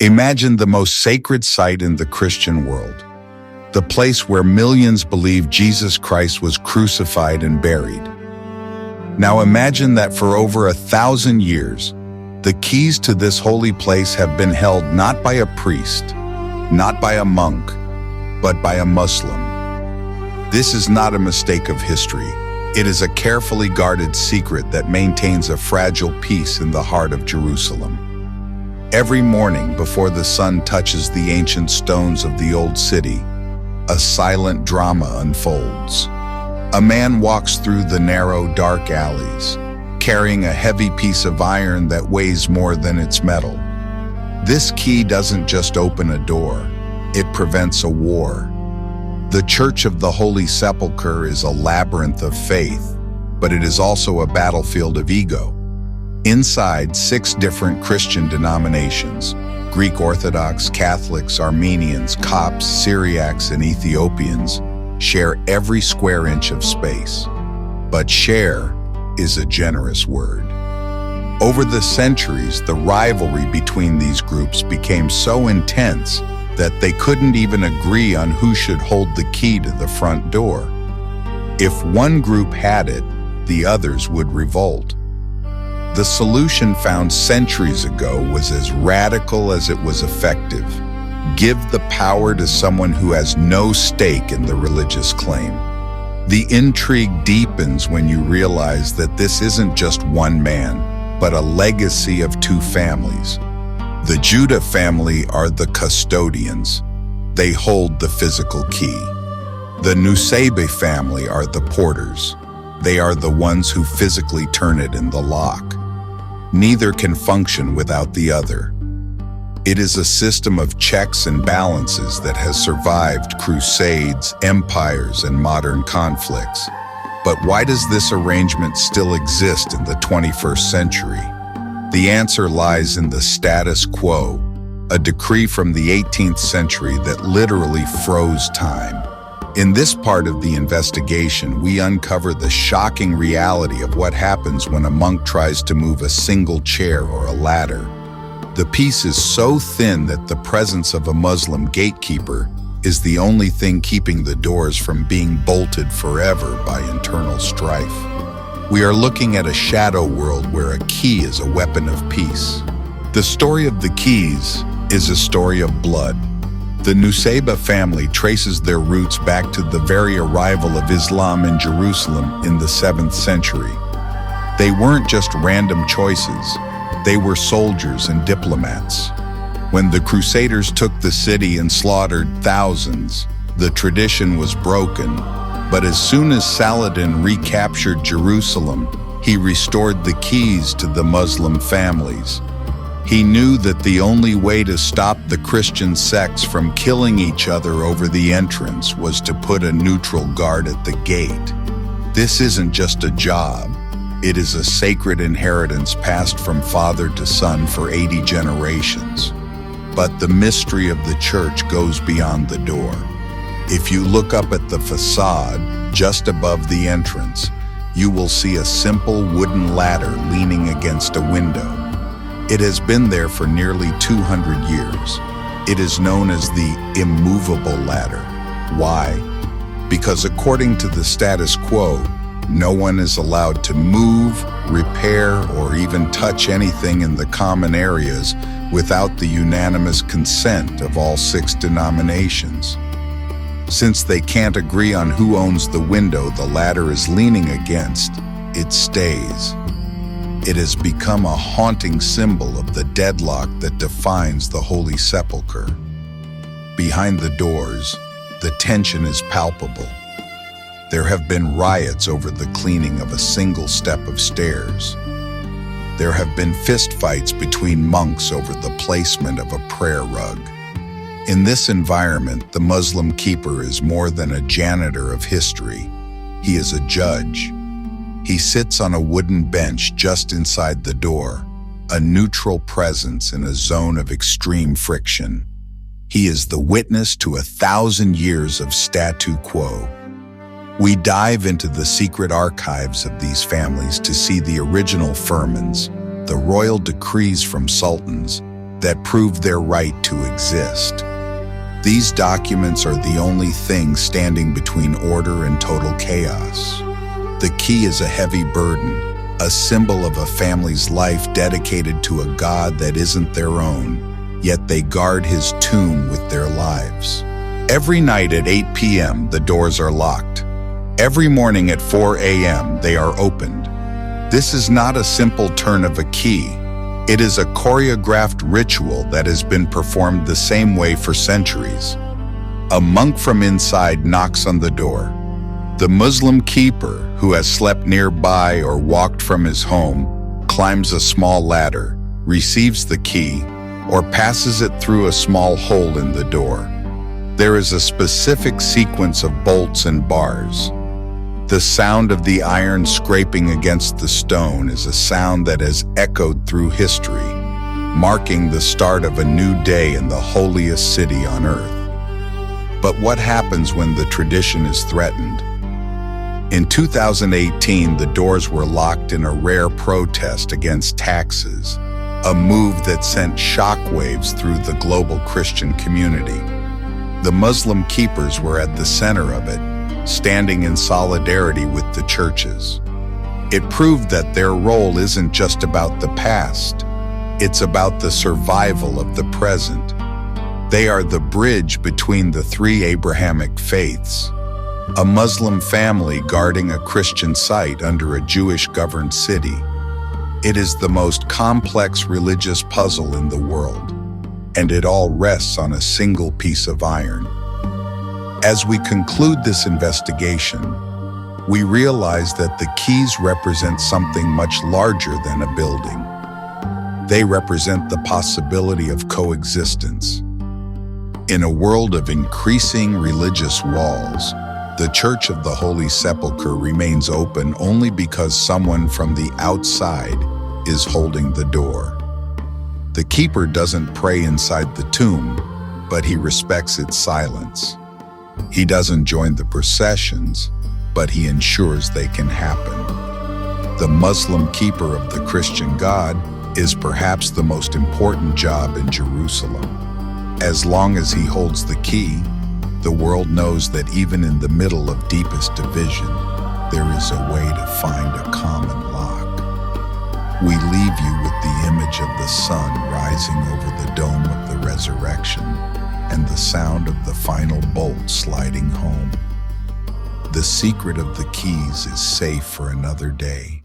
Imagine the most sacred site in the Christian world, the place where millions believe Jesus Christ was crucified and buried. Now imagine that for over 1,000 years, the keys to this holy place have been held not by a priest, not by a monk, but by a Muslim. This is not a mistake of history. It is a carefully guarded secret that maintains a fragile peace in the heart of Jerusalem. Every morning before the sun touches the ancient stones of the old city, a silent drama unfolds. A man walks through the narrow, dark alleys, carrying a heavy piece of iron that weighs more than its metal. This key doesn't just open a door, it prevents a war. The Church of the Holy Sepulchre is a labyrinth of faith, but it is also a battlefield of ego. Inside, 6 different Christian denominations, Greek Orthodox, Catholics, Armenians, Copts, Syriacs, and Ethiopians, share every square inch of space. But share is a generous word. Over the centuries, the rivalry between these groups became so intense that they couldn't even agree on who should hold the key to the front door. If one group had it, the others would revolt. The solution found centuries ago was as radical as it was effective. Give the power to someone who has no stake in the religious claim. The intrigue deepens when you realize that this isn't just one man, but a legacy of 2 families. The Judah family are the custodians. They hold the physical key. The Nusaybe family are the porters. They are the ones who physically turn it in the lock. Neither can function without the other. It is a system of checks and balances that has survived crusades, empires, and modern conflicts. But why does this arrangement still exist in the 21st century? The answer lies in the status quo, a decree from the 18th century that literally froze time. In this part of the investigation, we uncover the shocking reality of what happens when a monk tries to move a single chair or a ladder. The piece is so thin that the presence of a Muslim gatekeeper is the only thing keeping the doors from being bolted forever by internal strife. We are looking at a shadow world where a key is a weapon of peace. The story of the keys is a story of blood. The Nusaybe family traces their roots back to the very arrival of Islam in Jerusalem in the 7th century. They weren't just random choices, they were soldiers and diplomats. When the Crusaders took the city and slaughtered thousands, the tradition was broken. But as soon as Saladin recaptured Jerusalem, he restored the keys to the Muslim families. He knew that the only way to stop the Christian sects from killing each other over the entrance was to put a neutral guard at the gate. This isn't just a job. It is a sacred inheritance passed from father to son for 80 generations. But the mystery of the church goes beyond the door. If you look up at the facade, just above the entrance, you will see a simple wooden ladder leaning against a window. It has been there for nearly 200 years. It is known as the immovable ladder. Why? Because according to the status quo, no one is allowed to move, repair, or even touch anything in the common areas without the unanimous consent of all 6 denominations. Since they can't agree on who owns the window the ladder is leaning against, it stays. It has become a haunting symbol of the deadlock that defines the Holy Sepulchre. Behind the doors, the tension is palpable. There have been riots over the cleaning of a single step of stairs. There have been fistfights between monks over the placement of a prayer rug. In this environment, the Muslim keeper is more than a janitor of history. He is a judge. He sits on a wooden bench just inside the door, a neutral presence in a zone of extreme friction. He is the witness to 1,000 years of statu quo. We dive into the secret archives of these families to see the original firmans, the royal decrees from sultans, that prove their right to exist. These documents are the only thing standing between order and total chaos. The key is a heavy burden, a symbol of a family's life dedicated to a God that isn't their own, yet they guard his tomb with their lives. Every night at 8 p.m., the doors are locked. Every morning at 4 a.m., they are opened. This is not a simple turn of a key. It is a choreographed ritual that has been performed the same way for centuries. A monk from inside knocks on the door. The Muslim keeper, who has slept nearby or walked from his home, climbs a small ladder, receives the key, or passes it through a small hole in the door. There is a specific sequence of bolts and bars. The sound of the iron scraping against the stone is a sound that has echoed through history, marking the start of a new day in the holiest city on earth. But what happens when the tradition is threatened? In 2018, the doors were locked in a rare protest against taxes, a move that sent shockwaves through the global Christian community. The Muslim keepers were at the center of it, standing in solidarity with the churches. It proved that their role isn't just about the past, it's about the survival of the present. They are the bridge between the three Abrahamic faiths, a Muslim family guarding a Christian site under a Jewish-governed city. It is the most complex religious puzzle in the world, and it all rests on a single piece of iron. As we conclude this investigation, we realize that the keys represent something much larger than a building. They represent the possibility of coexistence. In a world of increasing religious walls, the Church of the Holy Sepulchre remains open only because someone from the outside is holding the door. The keeper doesn't pray inside the tomb, but he respects its silence. He doesn't join the processions, but he ensures they can happen. The Muslim keeper of the Christian God is perhaps the most important job in Jerusalem. As long as he holds the key, the world knows that even in the middle of deepest division, there is a way to find a common lock. We leave you with the image of the sun rising over the dome of the resurrection and the sound of the final bolt sliding home. The secret of the keys is safe for another day.